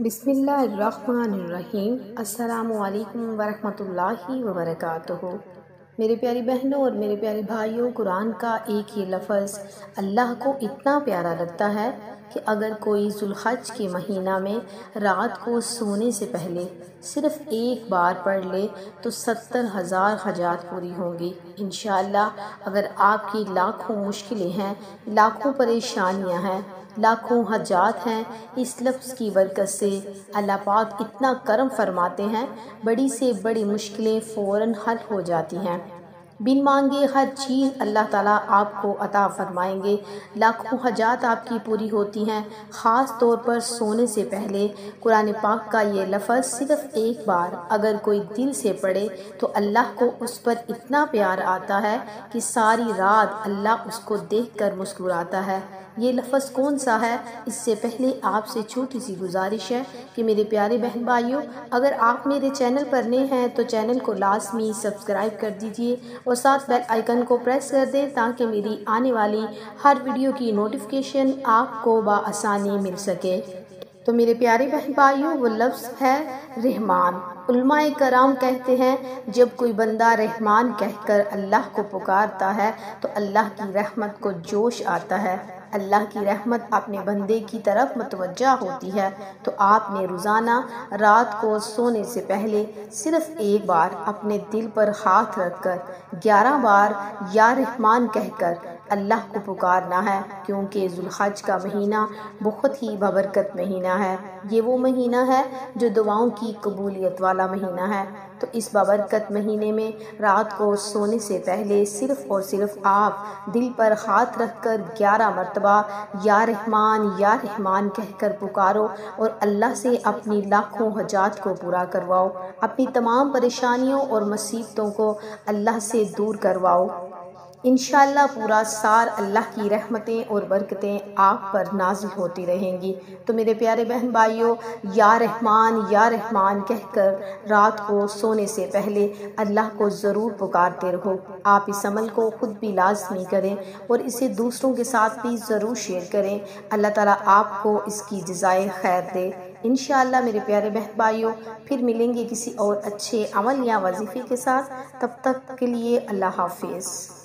بسم اللہ الرحمن الرحیم۔ السلام علیکم ورحمۃ اللہ وبرکاتہ۔ میرے پیاری بہنوں اور میرے پیارے بھائیوں، قرآن کا ایک ہی لفظ اللہ کو اتنا پیارا لگتا ہے کہ اگر کوئی ذوالحج کے مہینہ میں رات کو سونے سے پہلے صرف ایک بار پڑھ لے تو 70,000 حاجات پوری ہوں گی انشاءاللہ۔ اگر آپ کی لاکھوں مشکلیں ہیں، لاکھوں پریشانیاں ہیں، لاکھوں حاجات ہیں، اس لفظ کی برکت سے اللہ پاک اتنا کرم فرماتے ہیں، بڑی سے بڑی مشکلیں فوراً حل ہو جاتی ہیں۔ بن مانگے ہر چیز اللہ تعالیٰ آپ کو عطا فرمائیں گے، لاکھوں حاجات آپ کی پوری ہوتی ہیں۔ خاص طور پر سونے سے پہلے قرآن پاک کا یہ لفظ صرف ایک بار اگر کوئی دل سے پڑھے تو اللہ کو اس پر اتنا پیار آتا ہے کہ ساری رات اللہ اس کو دیکھ کر مسکراتا ہے۔ یہ لفظ کون سا ہے؟ اس سے پہلے آپ سے چھوٹی سی گزارش ہے کہ میرے پیارے بہن بھائیوں، اگر آپ میرے چینل پر نئے ہیں تو چینل کو لازمی سبسکرائب کر دیجئے اور ساتھ بیل آئیکن کو پریس کر دیں تاکہ میری آنے والی ہر ویڈیو کی نوٹیفیکیشن آپ کو بآسانی مل سکے۔ تو میرے پیارے بہن بھائیوں، وہ لفظ ہے رحمان۔ علماء کرام کہتے ہیں جب کوئی بندہ رحمان کہہ کر اللہ کو پکارتا ہے تو اللہ کی رحمت کو جوش آتا ہے، اللہ کی رحمت اپنے بندے کی طرف متوجہ ہوتی ہے۔ تو آپ نے روزانہ رات کو سونے سے پہلے صرف ایک بار اپنے دل پر ہاتھ رکھ کر 11 بار یا رحمان کہہ کر اللہ کو پکارنا ہے، کیونکہ ذوالحج کا مہینہ بہت ہی بابرکت مہینہ ہے۔ یہ وہ مہینہ ہے جو دعاؤں کی قبولیت والا مہینہ ہے۔ تو اس بابرکت مہینے میں رات کو سونے سے پہلے صرف اور صرف آپ دل پر ہاتھ رکھ کر 11 مرتبہ یا رحمان کہہ کر پکارو اور اللہ سے اپنی لاکھوں حاجات کو پورا کرواؤ، اپنی تمام پریشانیوں اور مصیبتوں کو اللہ سے دور کرواؤ۔ انشاءاللہ پورا سال اللہ کی رحمتیں اور برکتیں آپ پر نازل ہوتی رہیں گی۔ تو میرے پیارے بہن بھائیوں، یا رحمان کہہ کر رات کو سونے سے پہلے اللہ کو ضرور پکارتے رہو۔ آپ اس عمل کو خود بھی لازمی کریں اور اسے دوسروں کے ساتھ بھی ضرور شیئر کریں۔ اللہ تعالیٰ آپ کو اس کی جزائے خیر دے انشاءاللہ۔ میرے پیارے بہن بھائیوں، پھر ملیں گے کسی اور اچھے عمل یا وظیفے کے ساتھ، تب تک کے لیے اللہ حافظ۔